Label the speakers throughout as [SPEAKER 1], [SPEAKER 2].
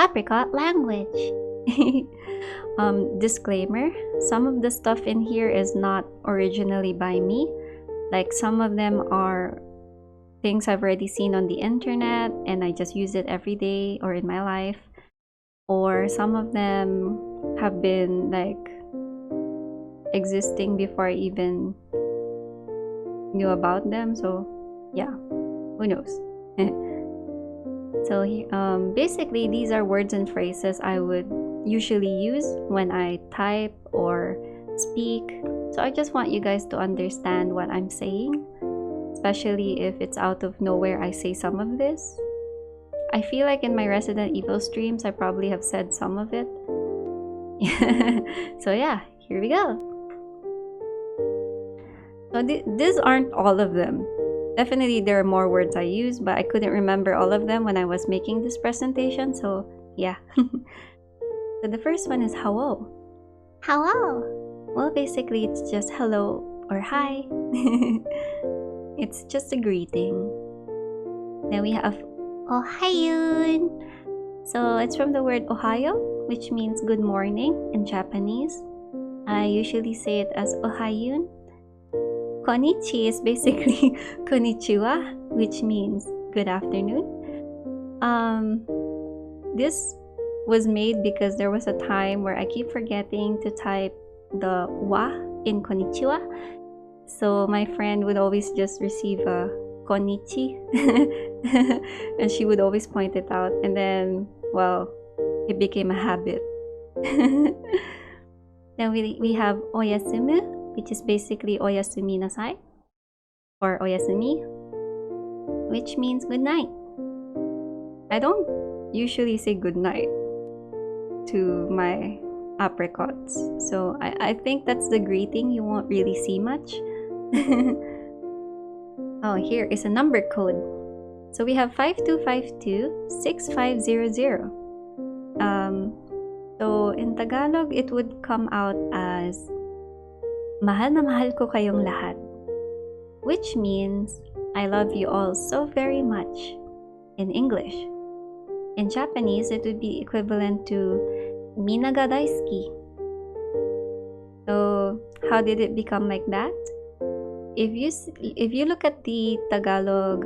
[SPEAKER 1] Apricot language. Disclaimer, some of the stuff in here is not originally by me. Like some of them are things I've already seen on the internet and I just use it every day or in my life. Or some of them have been like existing before I even knew about them. So yeah, who knows? So basically these are words and phrases I would usually use when I type or speak. So I just want you guys to understand what I'm saying, especially if it's out of nowhere I say some of this. I feel like in my Resident Evil streams I probably have said some of it. So yeah, here we go. So these aren't all of them. Definitely there are more words I use, but I couldn't remember all of them when I was making this presentation, so yeah. So the first one is hello. Hello. Well, basically it's just hello or hi. It's just a greeting. Then we have ohayun. So it's from the word Ohio, which means good morning in Japanese. I usually say it as ohayun. Konnichi is basically konnichiwa, which means good afternoon. This was made because there was a time where I keep forgetting to type the wa in konnichiwa. So my friend would always just receive a konnichi and she would always point it out, and then, well, it became a habit. Then we have oyasumu, which is basically oyasumi nasai or oyasumi, which means good night. I don't usually say good night to my apricots, so I think that's the greeting you won't really see much. Oh, here is a number code. So we have 5252-6500. So in Tagalog, it would come out as mahal na mahal ko kayong lahat, which means I love you all so very much in English. In Japanese, it would be equivalent to mina ga daisuki. So how did it become like that? If you look at the Tagalog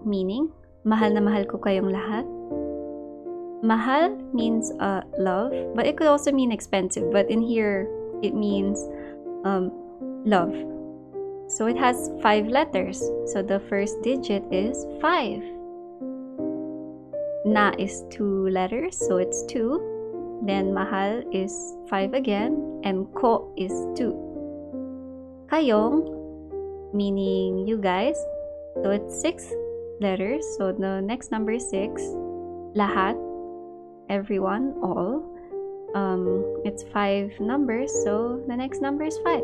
[SPEAKER 1] meaning, mahal na mahal ko kayong lahat. Mahal means love, but it could also mean expensive. But in here, it means love. So it has 5 letters. So the first digit is 5. Na is 2 letters, so it's 2. Then mahal is 5 again, and ko is 2. Kayong, meaning you guys, so it's 6 letters. So the next number is 6. Lahat, everyone, all. It's 5 numbers, so the next number is 5.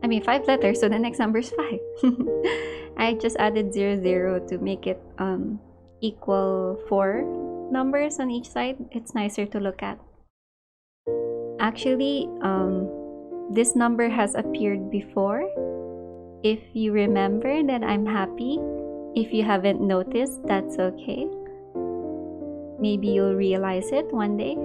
[SPEAKER 1] I mean 5 letters, so the next number is 5. I just added 00 to make it equal 4 numbers on each side. It's nicer to look at. Actually, this number has appeared before. If you remember, then I'm happy. If you haven't noticed, that's okay. Maybe you'll realize it one day.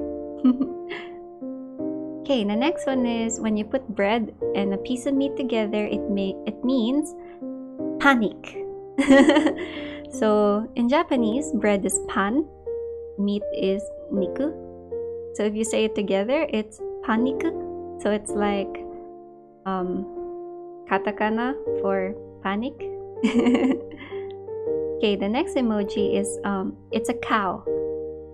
[SPEAKER 1] Okay, the next one is when you put bread and a piece of meat together, it means panic. So in Japanese, bread is pan, meat is niku. So if you say it together, it's paniku. So it's like katakana for panic. Okay, the next emoji is it's a cow.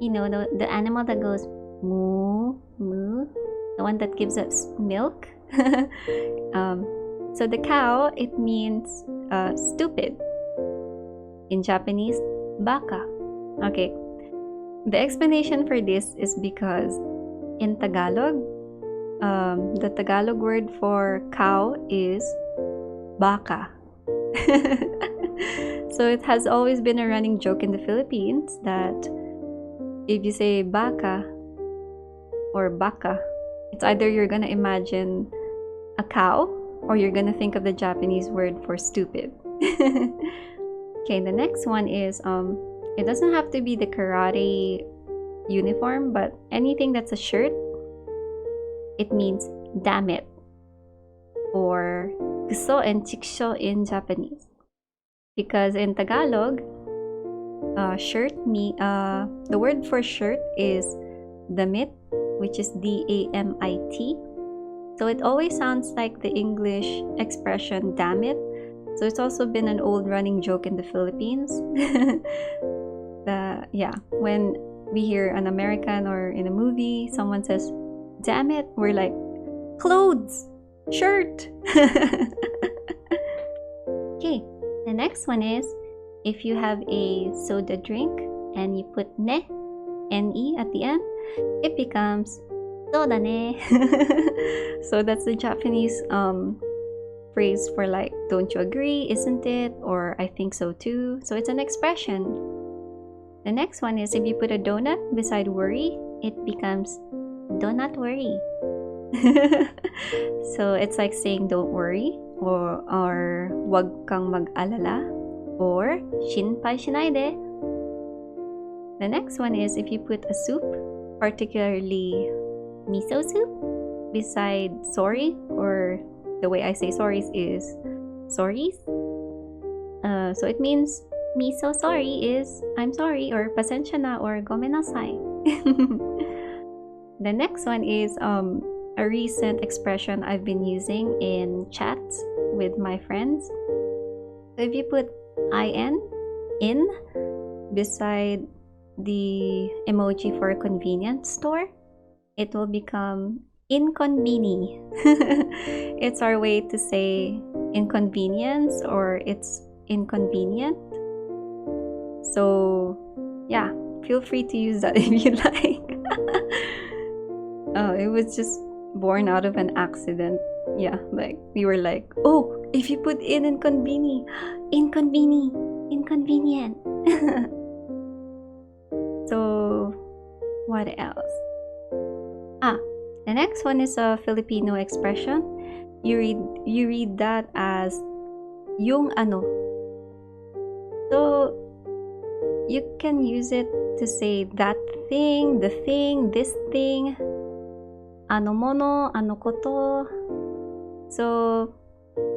[SPEAKER 1] You know, the animal that goes moo moo, the one that gives us milk. So the cow, it means stupid. In Japanese, baka. Okay, the explanation for this is because in Tagalog, the Tagalog word for cow is baka. So it has always been a running joke in the Philippines that if you say baka or baka, it's either you're gonna imagine a cow or you're gonna think of the Japanese word for stupid. Okay, the next one is it doesn't have to be the karate uniform, but anything that's a shirt, it means damn it, or kuso and chiksho in Japanese. Because in Tagalog, the word for shirt is damit, which is D-A-M-I-T. So it always sounds like the English expression damn it. So it's also been an old running joke in the Philippines. When we hear an American or in a movie, someone says, damn it, we're like, clothes, shirt. Okay, the next one is, if you have a soda drink and you put ne, N-E at the end, it becomes soda ne. So that's the Japanese phrase for like, don't you agree, isn't it? Or I think so too. So it's an expression. The next one is, if you put a donut beside worry, it becomes do not worry. So it's like saying don't worry, or wag kang mag-alala, or shinpai shinaide. The next one is, if you put a soup, particularly miso soup, beside sorry, or the way I say sorries is sorries. So it means miso sorry is I'm sorry, or pasensya na, or gomenasai. The next one is a recent expression I've been using in chats with my friends. So if you put in beside the emoji for a convenience store, it will become inconveni. It's our way to say inconvenience, or it's inconvenient. So yeah, feel free to use that if you like. It was just born out of an accident. Yeah, like we were like, oh, if you put in inconvenient. So what else? The next one is a Filipino expression. You read that as yung ano. So you can use it to say that thing, the thing, this thing, ano mono, ano koto. So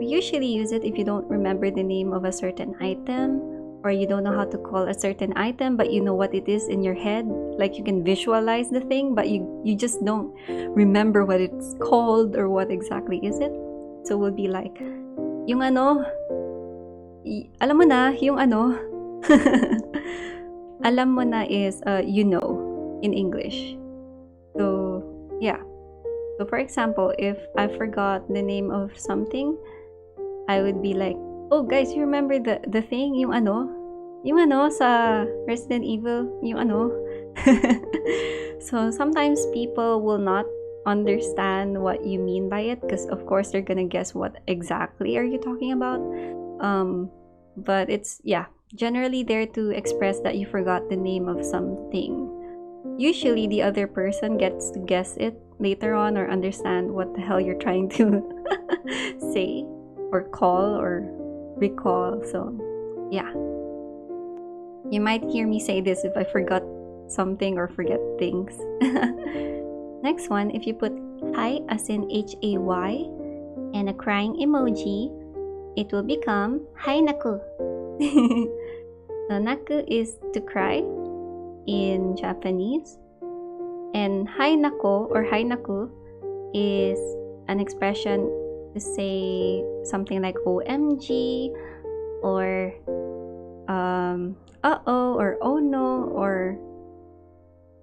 [SPEAKER 1] we usually use it if you don't remember the name of a certain item, or you don't know how to call a certain item, but you know what it is in your head. Like you can visualize the thing, but you just don't remember what it's called or what exactly is it. So we'll be like, yung ano, alam mo na, yung ano. Alam mo na is you know in English. So yeah. So for example, if I forgot the name of something, I would be like, oh guys, you remember the thing, yung ano sa Resident Evil, yung ano. So sometimes people will not understand what you mean by it, because of course they're gonna guess what exactly are you talking about. But it's generally there to express that you forgot the name of something. Usually the other person gets to guess it later on, or understand what the hell you're trying to say or call or recall. So yeah, you might hear me say this if I forgot something or forget things. Next one, if you put hi as in Hay and a crying emoji, it will become hi naku. So naku is to cry in Japanese, and hi nako or hi naku is an expression to say something like OMG, or uh-oh, or oh no, or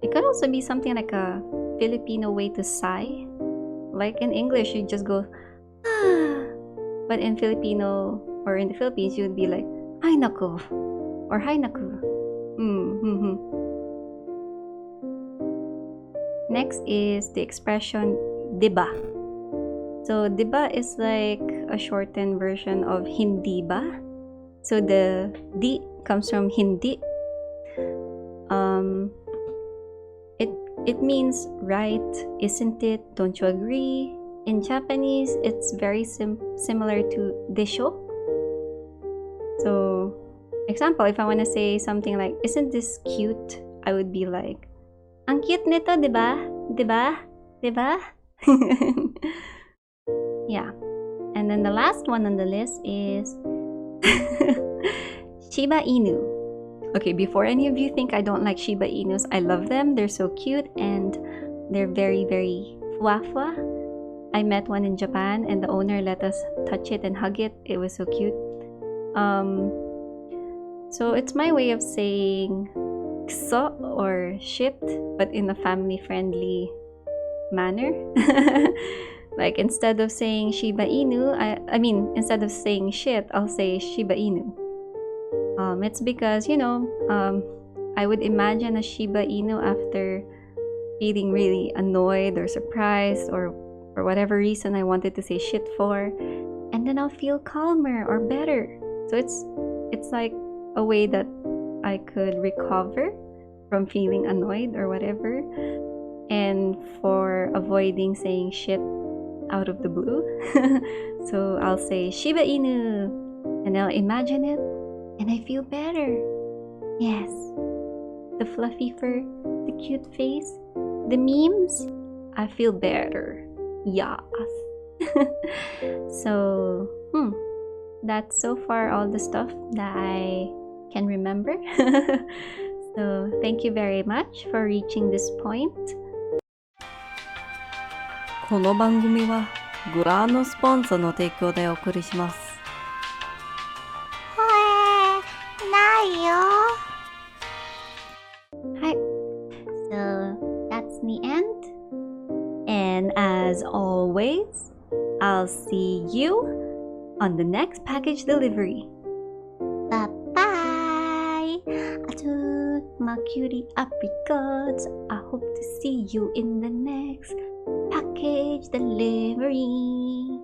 [SPEAKER 1] it could also be something like a Filipino way to sigh. Like in English, you just go ah, but in Filipino or in the Philippines, you would be like hi nako or hi naku. Next is the expression diba. So diba is like a shortened version of hindi ba. So the di comes from hindi. It means right, isn't it? Don't you agree? In Japanese, it's very similar to desho. So, example, if I want to say something like, isn't this cute? I would be like, Ang cute nito, di ba? Di ba? Di ba? Yeah. And then the last one on the list is Shiba Inu. Okay, before any of you think I don't like Shiba Inus, I love them. They're so cute and they're very, very fwa-fwa. I met one in Japan and the owner let us touch it and hug it. It was so cute. So it's my way of saying kso or shit, but in a family-friendly manner. Like instead of saying Shiba Inu, I mean, instead of saying shit, I'll say Shiba Inu. It's because, I would imagine a Shiba Inu after feeling really annoyed or surprised or for whatever reason I wanted to say shit for, and then I'll feel calmer or better. So it's like a way that I could recover from feeling annoyed or whatever, and for avoiding saying shit out of the blue. So I'll say Shiba Inu and I'll imagine it and I feel better. Yes, the fluffy fur, the cute face, the memes, I feel better. Yes. So that's so far all the stuff that I can remember. So thank you very much for reaching this point.
[SPEAKER 2] この番組はご覧のスポンサーの提供でお送りします。
[SPEAKER 3] ないよ。
[SPEAKER 1] Hi. So that's the end. And as always, I'll see you on the next package delivery.
[SPEAKER 3] Bye-bye. To my cutie apricots, I hope to see you in the next package delivery.